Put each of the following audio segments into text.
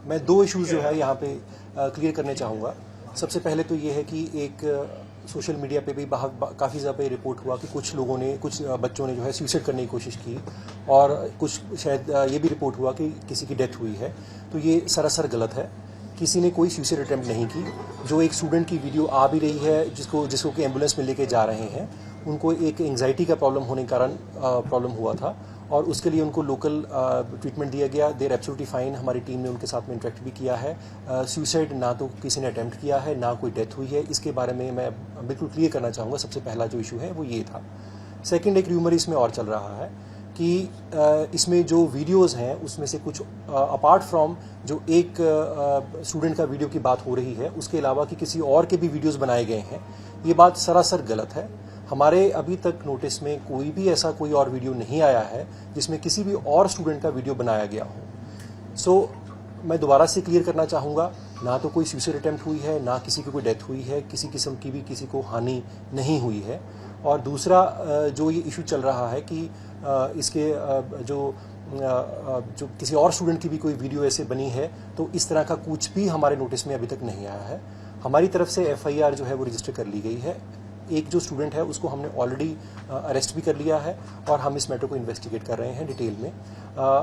मैं दो इश्यूज जो है यहाँ पे क्लियर करने चाहूँगा। सबसे पहले तो ये है कि एक सोशल मीडिया पे भी काफ़ी ज़्यादा रिपोर्ट हुआ कि कुछ लोगों ने, कुछ बच्चों ने जो है सुसाइड करने की कोशिश की, और कुछ शायद ये भी रिपोर्ट हुआ कि किसी की डेथ हुई है। तो ये सरासर गलत है। किसी ने कोई सुसाइड अटैम्प्ट नहीं की। जो एक स्टूडेंट की वीडियो आ भी रही है, जिसको कि एम्बुलेंस में लेके जा रहे हैं, उनको एक एंग्जाइटी का प्रॉब्लम होने के कारण प्रॉब्लम हुआ था, और उसके लिए उनको लोकल ट्रीटमेंट दिया गया। देर एब्सोल्युटली फाइन। हमारी टीम ने उनके साथ में इंटरेक्ट भी किया है। सुसाइड ना तो किसी ने अटैम्प्ट किया है, ना कोई डेथ हुई है। इसके बारे में मैं बिल्कुल क्लियर करना चाहूँगा। सबसे पहला जो इशू है वो ये था। सेकंड, एक र्यूमर इसमें और चल रहा है कि इसमें जो वीडियोस हैं उसमें से कुछ अपार्ट फ्रॉम जो एक स्टूडेंट का वीडियो की बात हो रही है, उसके अलावा कि किसी और के भी वीडियोस बनाए गए हैं। ये बात सरासर गलत है। हमारे अभी तक नोटिस में कोई भी ऐसा कोई और वीडियो नहीं आया है जिसमें किसी भी और स्टूडेंट का वीडियो बनाया गया हो। सो मैं दोबारा से क्लियर करना चाहूँगा, ना तो कोई सुसाइड अटैम्प्ट हुई है, ना किसी की कोई डेथ हुई है, किसी किस्म की भी किसी को हानि नहीं हुई है। और दूसरा जो ये इशू चल रहा है कि इसके जो किसी और स्टूडेंट की भी कोई वीडियो ऐसे बनी है, तो इस तरह का कुछ भी हमारे नोटिस में अभी तक नहीं आया है। हमारी तरफ से एफआईआर जो है वो रजिस्टर कर ली गई है। एक जो स्टूडेंट है उसको हमने ऑलरेडी अरेस्ट भी कर लिया है, और हम इस मैटर को इन्वेस्टिगेट कर रहे हैं डिटेल में।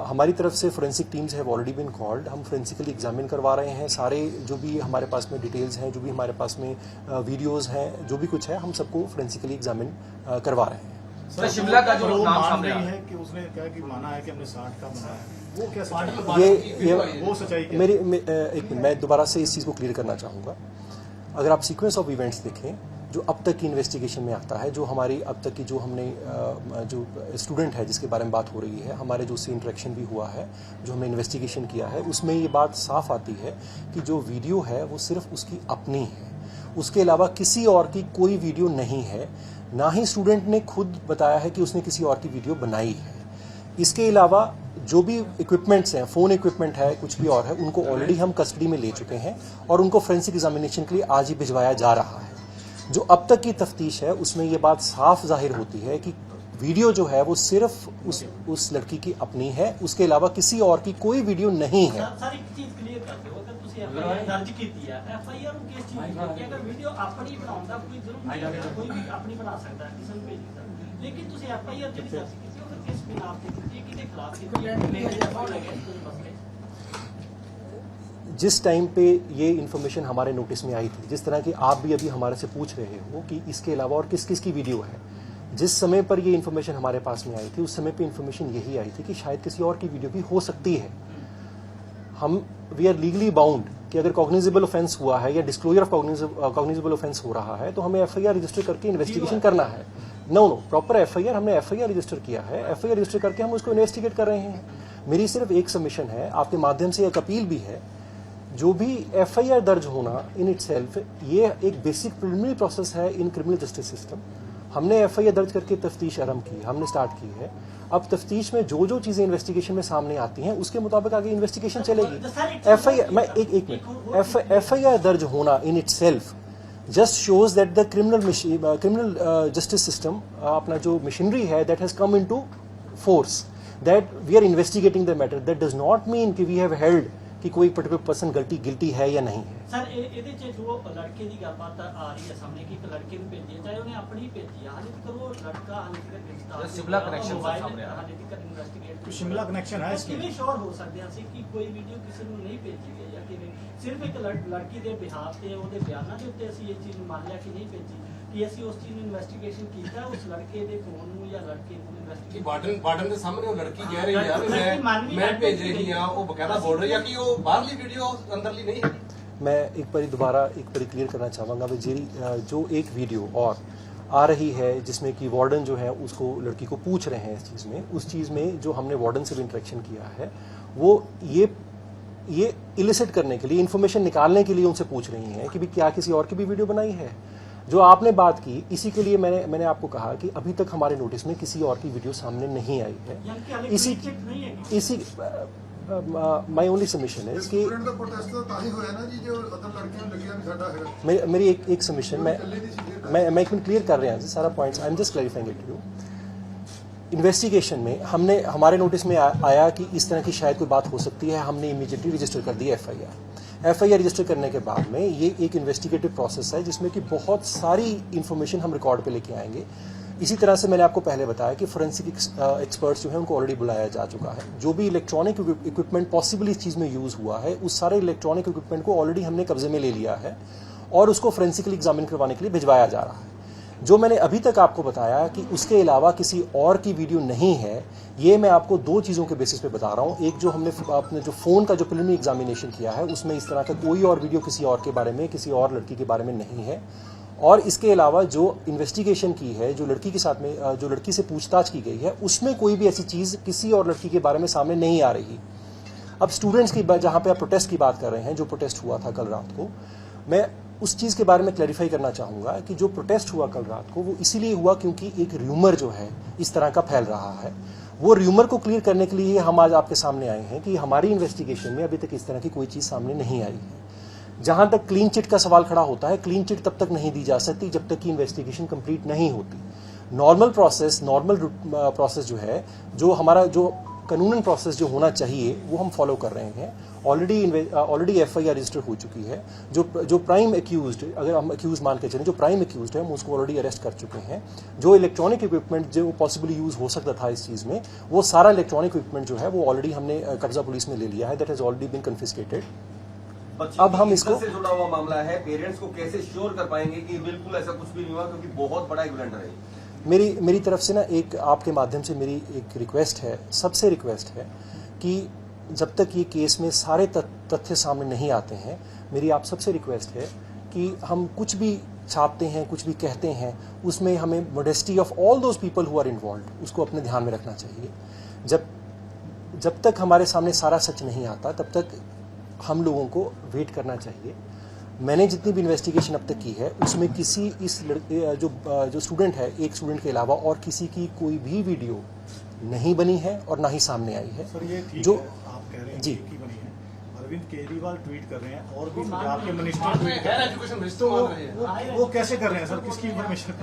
हमारी तरफ से forensic teams have already been called. हम फोरेंसिकली एग्जामिन करवा रहे हैं सारे जो भी हमारे पास में डिटेल्स हैं, जो भी हमारे पास में वीडियोस हैं, जो भी कुछ है, हम सबको फोरेंसिकली एग्जामिन करवा रहे हैं। सर, शिमला का जो नाम सामने है कि उसने कहा कि माना है कि हमने 60 का बनाया है, वो क्या सच्चाई? वो सच्चाई क्या? एक मिनट, मैं दोबारा से इस चीज़ को क्लियर करना चाहूँगा। अगर आप सीक्वेंस ऑफ इवेंट्स देखें, जो अब तक की इन्वेस्टिगेशन में आता है, जो हमारी अब तक की जो हमने जो स्टूडेंट है जिसके बारे में बात हो रही है, हमारे जो उससे इंटरेक्शन भी हुआ है, जो हमने इन्वेस्टिगेशन किया है, उसमें ये बात साफ आती है कि जो वीडियो है वो सिर्फ उसकी अपनी है। उसके अलावा किसी और की कोई वीडियो नहीं है। ना ही स्टूडेंट ने खुद बताया है कि उसने किसी और की वीडियो बनाई है। इसके अलावा जो भी इक्विपमेंट्स हैं, फ़ोन इक्विपमेंट है, कुछ भी और है, उनको ऑलरेडी हम कस्टडी में ले चुके हैं, और उनको फोरेंसिक एग्जामिनेशन के लिए आज ही भिजवाया जा रहा है। जो अब तक की तफ्तीश है उसमें ये बात साफ जाहिर होती है कि वीडियो जो है वो सिर्फ उस लड़की की अपनी है। उसके अलावा किसी और की कोई वीडियो नहीं है। सर, एक चीज क्लियर कर दो, अगर ਤੁਸੀਂ एफआईआर दर्ज ਕੀਤੀ ਹੈ, एफआईआर ਨੂੰ ਕਿਸ ਚੀਜ਼ ਦੀ, अगर वीडियो अपनी बनाਉਂਦਾ कोई ਜ਼ਰੂਰ नहीं, कोई भी अपनी बना सकता है, किसी ਨੂੰ ਭੇਜ ਸਕਦਾ, लेकिन ਤੁਸੀਂ एफआईआर ਜਿਹੜੀ ਦਰਜ ਕੀਤੀ ਉਹ ਫਿਰ किस बिना पे ਕੀਤੀ, किसके खिलाफ ਕੀਤੀ है, लेके कौन लगे कोई मसले? जिस टाइम पे ये इन्फॉर्मेशन हमारे नोटिस में आई थी, जिस तरह की आप भी अभी हमारे से पूछ रहे हो कि इसके अलावा और किस किस की वीडियो है, जिस समय पर ये इन्फॉर्मेशन हमारे पास में आई थी, उस समय पे इन्फॉर्मेशन यही आई थी कि शायद किसी और की वीडियो भी हो सकती है। वी आर लीगली बाउंड कि अगर कॉग्निजेबल ऑफेंस हुआ है या डिस्क्लोजर ऑफ कॉग्निजेबल ऑफेंस हो रहा है, तो हमें एफआईआर रजिस्टर करके इन्वेस्टिगेशन करना है। नो, प्रॉपर एफआईआर, हमने एफआईआर रजिस्टर किया है। एफआईआर रजिस्टर करके हम उसको इन्वेस्टिगेट कर रहे हैं। मेरी सिर्फ एक सबमिशन है, आपके माध्यम से एक अपील भी है, जो भी एफआईआर दर्ज होना इन इटसेल्फ ये एक बेसिक प्रिलिमिनरी प्रोसेस है इन क्रिमिनल जस्टिस सिस्टम। हमने एफआईआर दर्ज करके तफ्तीश आरंभ की, हमने स्टार्ट की है। अब तफ्तीश में जो जो चीजें इन्वेस्टिगेशन में सामने आती हैं उसके मुताबिक आगे इन्वेस्टिगेशन चलेगी। एफआईआर, मैं एक मिनट, एफआईआर दर्ज होना in itself just shows that the criminal justice system, अपना जो मशीनरी है, that has come into force, that we are investigating the matter. That does not mean कि वी हैव हेल्ड कि कोई पर्टिकुलर पर्सन गिल्टी है या नहीं है। सर, ਇਹਦੇ ਚ ਜੋ ਲੜਕੇ ਦੀ ਗੱਲਬਾਤ ਆ ਰਹੀ ਹੈ ਸਾਹਮਣੇ ਕਿ ਇੱਕ ਲੜਕੇ ਨੂੰ ਭੇਜੀ ਹੈ, ਚਾਹੇ ਉਹਨੇ ਆਪਣੀ ਭੇਜੀ ਹੈ, ਹਾਲੇ ਤੱਕ ਉਹ ਲੜਕਾ ਹਾਲੇ ਤੱਕ ਗ੍ਰਿਫਤਾਰ शिमला कनेक्शन सामने आ ਹਾਲੇ ਤੱਕ ਇਨਵੈਸਟੀਗੇਟ तो शिमला कनेक्शन है इसमें। ਕਿਵੇਂ ਸ਼ੋਰ ਹੋ ਸਕਦੇ ਹਾਂ ਅਸੀਂ ਕਿ ਕੋਈ ਵੀਡੀਓ ਕਿਸੇ ਨੂੰ ਨਹੀਂ ਭੇਜੀ ਗਈ ਜਾਂ ਕਿਵੇਂ? ਸਿਰਫ ਇੱਕ ਲੜਕੀ ਦੇ ਬਿਹਾਫ ਤੇ ਉਹਦੇ ਬਿਆਨਾਂ ਦੇ ਉੱਤੇ ਅਸੀਂ ਇਹ ਚੀਜ਼ ਨੂੰ ਮੰਨ ਲਿਆ ਕਿ ਨਹੀਂ ਭੇਜੀ, ਕਿ ਅਸੀਂ ਉਸ ਚੀਜ਼ ਨੂੰ ਇਨਵੈਸਟੀਗੇਸ਼ਨ ਕੀਤਾ, ਉਸ ਲੜਕੇ ਦੇ ਫੋਨ ਨੂੰ ਜਾਂ ਲੜਕੇ ਨੂੰ ਕਿ ਵਾਰਡਨ ਦੇ ਸਾਹਮਣੇ ਉਹ ਲੜਕੀ ਕਹਿ ਰਹੀ ਹੈ ਮੈਂ ਭੇਜ ਰਹੀ ਹਾਂ, ਉਹ ਬਕਾਇਦਾ ਬੋਲ ਰਹੀ ਹੈ ਕਿ ਉਹ ਬਾਹਰਲੀ ਵੀਡੀਓ ਅੰਦਰਲੀ नहीं है। मैं एक बार क्लियर करना चाहूँगा, जो एक वीडियो और आ रही है जिसमें कि वार्डन जो है उसको, लड़की को पूछ रहे हैं इस चीज़ में, उस चीज़ में जो हमने वार्डन से भी इंटरेक्शन किया है, वो ये इलिसिट करने के लिए, इन्फॉर्मेशन निकालने के लिए उनसे पूछ रही हैं कि भी क्या किसी और की भी वीडियो बनाई है। जो आपने बात की, इसी के लिए मैंने आपको कहा कि अभी तक हमारे नोटिस में किसी और की वीडियो सामने नहीं आई है। इसी माई ओनली सबमिशन है कि मेरी एक सबमिशन, मैं एक मिनट क्लियर कर रहे हैं सारा points, I am just clarifying it to you. Investigation में हमारे नोटिस में आया कि इस तरह की शायद कोई बात हो सकती है, हमने इमीडिएटली रजिस्टर कर दी एफआईआर रजिस्टर करने के बाद में ये एक इन्वेस्टिगेटिव प्रोसेस है जिसमें कि बहुत सारी इन्फॉर्मेशन हम रिकॉर्ड पे लेके आएंगे। इसी तरह से मैंने आपको पहले बताया कि फोरेंसिक एक्सपर्ट्स जो है उनको ऑलरेडी बुलाया जा चुका है। जो भी इलेक्ट्रॉनिक इक्विपमेंट पॉसिबली इस चीज़ में यूज़ हुआ है उस सारे इलेक्ट्रॉनिक इक्विपमेंट को ऑलरेडी हमने कब्जे में ले लिया है और उसको फोरेंसिकली एग्जामिन करवाने के लिए भिजवाया जा रहा है। जो मैंने अभी तक आपको बताया कि उसके अलावा किसी और की वीडियो नहीं है, ये मैं आपको 2 चीज़ों के बेसिस पे बता रहा हूँ। एक जो हमने अपने जो फ़ोन का जो प्रिलिमिनरी एग्जामिनेशन किया है उसमें इस तरह का कोई और वीडियो किसी और के बारे में, किसी और लड़की के बारे में नहीं है। और इसके अलावा जो इन्वेस्टिगेशन की है, जो लड़की के साथ में जो लड़की से पूछताछ की गई है उसमें कोई भी ऐसी चीज़ किसी और लड़की के बारे में सामने नहीं आ रही। अब स्टूडेंट्स की जहाँ पे आप प्रोटेस्ट की बात कर रहे हैं, जो प्रोटेस्ट हुआ था कल रात को, मैं उस चीज़ के बारे में क्लैरिफाई करना चाहूँगा कि जो प्रोटेस्ट हुआ कल रात को वो इसीलिए हुआ क्योंकि एक र्यूमर जो है इस तरह का फैल रहा है। वो र्यूमर को क्लियर करने के लिए हम आज आपके सामने आए हैं कि हमारी इन्वेस्टिगेशन में अभी तक इस तरह की कोई चीज़ सामने नहीं आई है। जहाँ तक क्लीन चिट का सवाल खड़ा होता है, क्लीन चिट तब तक नहीं दी जा सकती जब तक कि इन्वेस्टिगेशन कंप्लीट नहीं होती। नॉर्मल प्रोसेस जो है, जो हमारा जो कानूनन प्रोसेस जो होना चाहिए वो हम फॉलो कर रहे हैं। ऑलरेडी एफआईआर रजिस्टर हो चुकी है। जो प्राइम एक्यूज्ड, अगर हम एक्यूज मान के चलें, जो प्राइम एक्यूज्ड है हम उसको ऑलरेडी अरेस्ट कर चुके हैं। जो इलेक्ट्रॉनिक इक्विपमेंट जो पॉसिबली यूज हो सकता था इस चीज़ में, वो सारा इलेक्ट्रॉनिक इक्विपमेंट जो है वो ऑलरेडी हमने कब्जा पुलिस में ले लिया है। That has already been confiscated. अब हम इसको से जुड़ा हुआ मामला है, पेरेंट्स को कैसे श्योर कर पाएंगे कि बिल्कुल ऐसा कुछ भी नहीं हुआ, क्योंकि बहुत बड़ा एक ब्लंडर है। मेरी तरफ से ना एक आपके माध्यम से मेरी एक रिक्वेस्ट है, सबसे रिक्वेस्ट है कि जब तक ये केस में सारे तथ्य सामने नहीं आते हैं, मेरी आप सबसे रिक्वेस्ट है कि हम कुछ भी छापते हैं, कुछ भी कहते हैं, उसमें हमें modesty of all those people who are involve उसको अपने ध्यान में रखना चाहिए। जब तक हमारे सामने सारा सच नहीं आता तब तक हम लोगों को वेट करना चाहिए। मैंने जितनी भी इन्वेस्टिगेशन अब तक की है उसमें किसी जो स्टूडेंट है, एक स्टूडेंट के अलावा और किसी की कोई भी वीडियो नहीं बनी है और ना ही सामने आई है। सर ये ठीक जो है, आप कह रहे हैं जी कि बनी है। अरविंद केजरीवाल ट्वीट कर रहे हैं और भी पंजाब के मिनिस्टर ट्वीट कर हायर रहे हैं, एजुकेशन तो मिनिस्टर मान रहे हैं। वो कैसे कर रहे हैं सर? किसकी इन्फॉर्मेशन पे?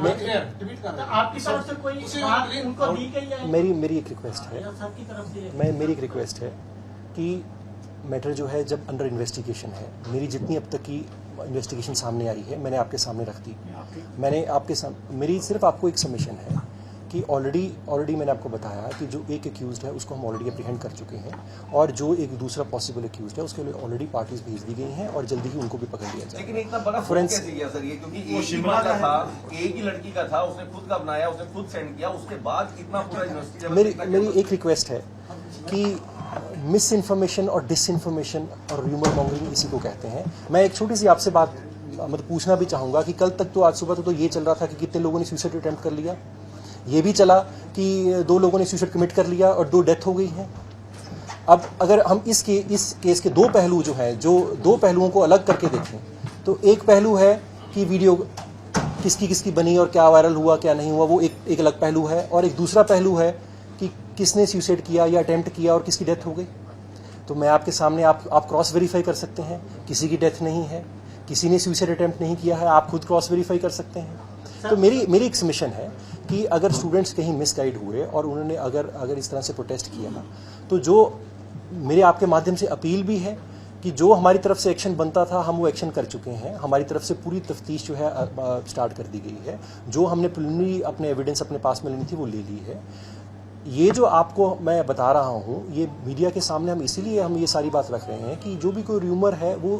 ट्वीट कर रहे हैं। आपकी तरफ से कोई बात उनको दी गई है? मेरी एक रिक्वेस्ट है, या सबकी तरफ से? मेरी एक रिक्वेस्ट है कि मैटर जो है जब अंडर इन्वेस्टिगेशन है, मेरी जितनी अब तक की इन्वेस्टिगेशन सामने आई है मैंने आपके सामने रख दी। मैंने आपके मेरी सिर्फ आपको एक सबमिशन है कि ऑलरेडी मैंने आपको बताया कि जो एक एक्यूज्ड है उसको हम ऑलरेडी अप्रीहेंड कर चुके हैं और जो एक दूसरा पॉसिबल एक्यूज्ड है उसके लिए ऑलरेडी पार्टीज भेज दी गई हैं और जल्दी ही उनको भी पकड़ लिया जाएगा। लेकिन इतना बड़ा Forensic- कैसे किया सर ये? क्योंकि वो एक ही शिमला बंदा का था, एक ही लड़की का था, उसने खुद का बनाया, उसने खुद सेंड किया, उसके बाद इतना पूरा यूनिवर्सिटी। मेरी एक रिक्वेस्ट है कि मिस इन्फॉर्मेशन और डिसइन्फॉर्मेशन और र्यूमर मॉन्गरिंग इसी को कहते हैं। मैं एक छोटी सी आपसे बात मतलब पूछना भी चाहूँगा कि कल तक तो, आज सुबह तो ये चल रहा था कि कितने लोगों ने सुसाइड अटेम्प्ट कर लिया, ये भी चला कि 2 लोगों ने सुसाइड कमिट कर लिया और 2 डेथ हो गई हैं। अब अगर हम इस केस के 2 पहलू जो हैं, जो 2 पहलुओं को अलग करके देखें तो एक पहलू है कि वीडियो किसकी बनी और क्या वायरल हुआ क्या नहीं हुआ, वो एक अलग पहलू है, और एक दूसरा पहलू है कि किसने सुसाइड किया या अटेम्प्ट किया और किसकी डेथ हो गई। तो मैं आपके सामने आप क्रॉस वेरीफाई कर सकते हैं, किसी की डेथ नहीं है, किसी ने सुसाइड अटेम्प्ट नहीं किया है, आप खुद क्रॉस वेरीफाई कर सकते हैं। तो मेरी एक सबमिशन है कि अगर स्टूडेंट्स कहीं मिसगाइड हुए और उन्होंने अगर इस तरह से प्रोटेस्ट किया, तो जो मेरे आपके माध्यम से अपील भी है कि जो हमारी तरफ से एक्शन बनता था हम वो एक्शन कर चुके हैं। हमारी तरफ से पूरी तफ्तीश जो है स्टार्ट कर दी गई है। जो हमने प्रिलिमिनरी अपने एविडेंस अपने पास में लेनी थी वो ले ली है। ये जो आपको मैं बता रहा हूँ ये मीडिया के सामने हम इसीलिए ये सारी बात रख रहे हैं कि जो भी कोई र्यूमर है वो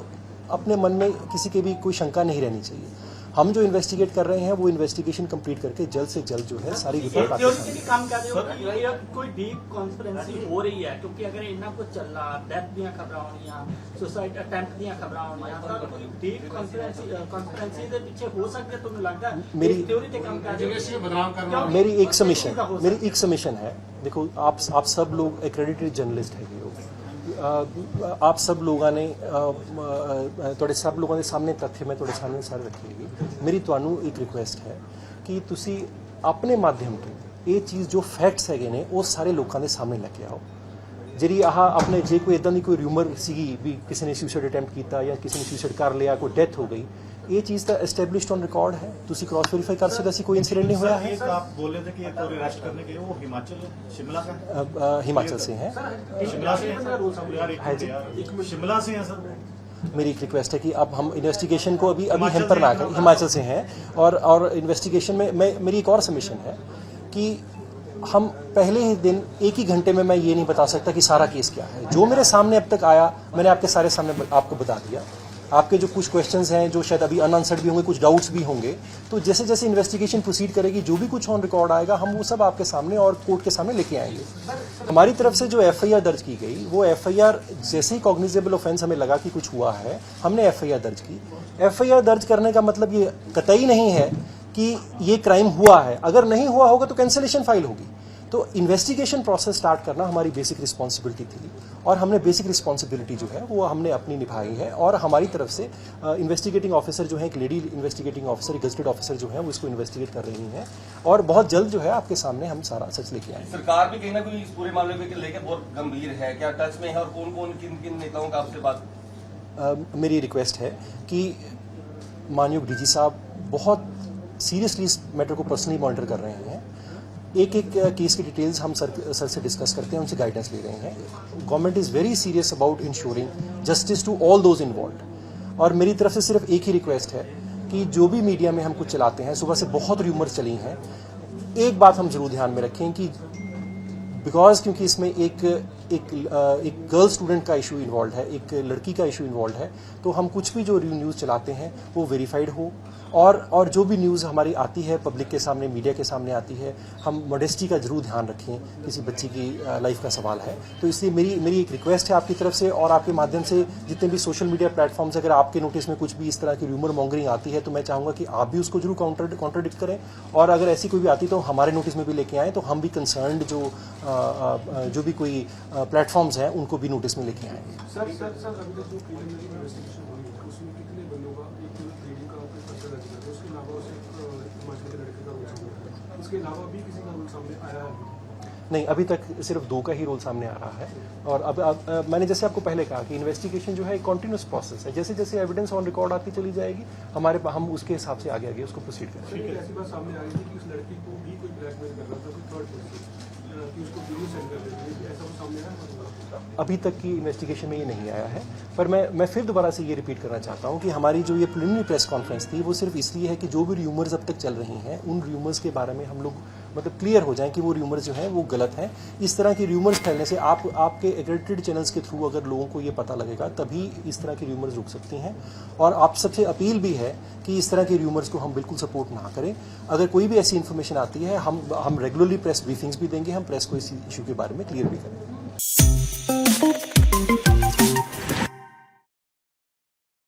अपने मन में किसी के भी कोई शंका नहीं रहनी चाहिए। हम जो इन्वेस्टिगेट कर रहे हैं वो इन्वेस्टिगेशन कंप्लीट करके जल्द से जल्द जो है सारी रिपोर्ट आपके सामने। भी काम कर रहे हो या कोई डीप कॉन्फ्रेंसिंग हो रही है? क्योंकि अगर इन्ना कुछ चल रहा, डेथ ਦੀਆਂ ਖਬਰਾਂ ਹੋਣੀਆਂ, ਸੁਸਾਈਡ ਅਟੈਂਪਟ ਦੀਆਂ ਖਬਰਾਂ ਹੋਣੀਆਂ, ਤਾਂ ਕੋਈ डीप कॉन्फ्रेंसिंग ਦੇ ਪਿੱਛੇ ਹੋ ਸਕਦਾ ਤੁਹਾਨੂੰ ਲੱਗਦਾ? मेरी थ्योरी ਤੇ काम कर रहे यूनिवर्सिटी में बदनाम करना। मेरी एक सबमिशन है। देखो आप सब लोग एक्रेडिटेड जर्नलिस्ट है, आप सब लोगों ने सब लोगों के सामने तथ्य मैं तुहाडे सामने सारे रखेगी। मेरी तुहानू एक रिक्वेस्ट है कि तुसी अपने माध्यम तो ये चीज़ जो फैक्ट्स हैगे ने वो सारे लोगों के सामने लेके आओ। जी अपने जे कोई इदां दी कोई र्यूमर सी भी किसी ने सुसाइड अटैम्प्ट किया या किसी ने सुसाइड कर लिया, कोई डेथ हो गई, ਇਹ ਚੀਜ਼ ਤਾਂ ਐਸਟੈਬਲਿਸ਼ਡ ਔਨ ਰਿਕਾर्ड ਹੈ, ਤੁਸੀਂ ਕ੍ਰਾਸ ਵੈਰੀਫਾਈ ਕਰ ਸਕਦੇ ਸੀ, ਕੋਈ इंसिडेंट नहीं हुआ है। एक आप बोल रहे थे कि एक और अरेस्ट करने के लिए वो हिमाचल शिमला का है? हिमाचल से हैं। शिमला से है सर? यार एक शिमला से है सर। मेरी एक रिक्वेस्ट है कि अब हम इन्वेस्टिगेशन को अभी हेम्पर ना करें। हिमाचल से हैं और इन्वेस्टिगेशन में मेरी एक और सबमिशन है कि हम पहले ही दिन एक ही घंटे में मैं ये नहीं बता सकता कि सारा केस क्या है। जो मेरे सामने अब तक आया मैंने आपके सारे सामने आपको बता दिया। आपके जो कुछ क्वेश्चंस हैं जो शायद अभी अनआंसर्ड भी होंगे, कुछ डाउट्स भी होंगे, तो जैसे जैसे इन्वेस्टिगेशन प्रोसीड करेगी जो भी कुछ ऑन रिकॉर्ड आएगा हम वो सब आपके सामने और कोर्ट के सामने लेके आएंगे। हमारी तरफ से जो एफआईआर दर्ज की गई वो एफआईआर जैसे ही कॉग्निजेबल ऑफेंस हमें लगा कि कुछ हुआ है हमने एफआईआर दर्ज की। एफआईआर दर्ज करने का मतलब ये कतई नहीं है कि ये क्राइम हुआ है, अगर नहीं हुआ होगा तो कैंसिलेशन फाइल होगी। तो इन्वेस्टिगेशन प्रोसेस स्टार्ट करना हमारी बेसिक रिस्पॉन्सिबिलिटी थी और हमने बेसिक रिस्पॉन्सिबिलिटी जो है वो हमने अपनी निभाई है। और हमारी तरफ से इन्वेस्टिगेटिंग ऑफिसर जो है, एक लेडी इन्वेस्टिगेटिंग ऑफिसर, एक गजेटेड ऑफिसर जो है वो इसको इन्वेस्टिगेट कर रही हैं और बहुत जल्द जो है आपके सामने हम सारा सच लेके आएंगे। सरकार भी कहीं ना कहीं इस पूरे मामले को लेकर बहुत गंभीर है, क्या टच में है और कौन कौन किन किन नेताओं का आपसे बात? मेरी रिक्वेस्ट है कि माननीय डीजी साहब बहुत सीरियसली इस मैटर को पर्सनली मॉनिटर कर रहे हैं। एक एक केस की डिटेल्स हम सर से डिस्कस करते हैं, उनसे गाइडेंस ले रहे हैं। Government is very serious about ensuring justice to all those involve. और मेरी तरफ से सिर्फ एक ही रिक्वेस्ट है कि जो भी मीडिया में हम कुछ चलाते हैं, सुबह से बहुत र्यूमर्स चली हैं, एक बात हम जरूर ध्यान में रखें कि बिकॉज क्योंकि इसमें एक गर्ल स्टूडेंट का इशू इन्वॉल्व है, एक लड़की का इशू इन्वॉल्व है, तो हम कुछ भी जो न्यूज़ चलाते हैं वो वेरीफाइड हो और जो भी न्यूज़ हमारी आती है पब्लिक के सामने, मीडिया के सामने आती है, हम मॉडेस्टी का जरूर ध्यान रखें। किसी बच्ची की लाइफ का सवाल है, तो इसलिए मेरी एक रिक्वेस्ट है आपकी तरफ से और आपके माध्यम से जितने भी सोशल मीडिया प्लेटफॉर्म्स, अगर आपके नोटिस में कुछ भी इस तरह की र्यूमर मॉन्गरिंग आती है तो मैं चाहूँगा कि आप भी उसको जरूर कॉन्ट्राडिक्ट करें और अगर ऐसी कोई भी आती तो हमारे नोटिस में भी लेके आएँ, तो हम भी कंसर्न्ड जो भी कोई प्लेटफॉर्म्स हैं उनको भी नोटिस में लेके आएंगे। सर अभी तक जो प्रीलिमिनरी इन्वेस्टिगेशन हुई है उसमें कितने बंदों का, एक लेडी का पर्चा दर्ज किया, उसके अलावा हिमाचल के लड़के का रोल सामने आया, इसके अलावा भी किसी का रोल सामने आया है? नहीं, अभी तक सिर्फ 2 का ही रोल सामने आ रहा है। और अब मैंने जैसे आपको पहले कहा कि इन्वेस्टिगेशन जो है एक कॉन्टिन्यूस प्रोसेस है, जैसे जैसे एविडेंस ऑन रिकॉर्ड आती चली जाएगी हम उसके हिसाब से आगे उसको प्रोसीड करेंगे। ऐसी बात सामने आ रही थी कि उस लड़की को भी कोई ब्लैकमेल कर रहा था, कोई थर्ड पर्सन कि उसको वीडियो सेंड कर देती है, ऐसा वो सामने आया? अभी तक की इन्वेस्टिगेशन में ये नहीं आया है, पर मैं फिर दोबारा से ये रिपीट करना चाहता हूँ कि हमारी जो ये प्रिलिमिनरी प्रेस कॉन्फ्रेंस थी वो सिर्फ इसलिए है कि जो भी र्यूमर्स अब तक चल रही हैं उन र्यूमर्स के बारे में हम लोग मतलब क्लियर हो जाएं कि वो र्यूमर्स जो हैं वो गलत हैं। इस तरह की र्यूमर्स फैलने से आपके एक्रेडिटेड चैनल्स के थ्रू अगर लोगों को ये पता लगेगा तभी इस तरह की र्यूमर्स रुक सकती हैं। और आप सबसे अपील भी है कि इस तरह के र्यूमर्स को हम बिल्कुल सपोर्ट ना करें। अगर कोई भी ऐसी इन्फॉर्मेशन आती है हम रेगुलरली प्रेस ब्रीफिंग्स भी देंगे, हम प्रेस को इस इशू के बारे में क्लियर भी करेंगे।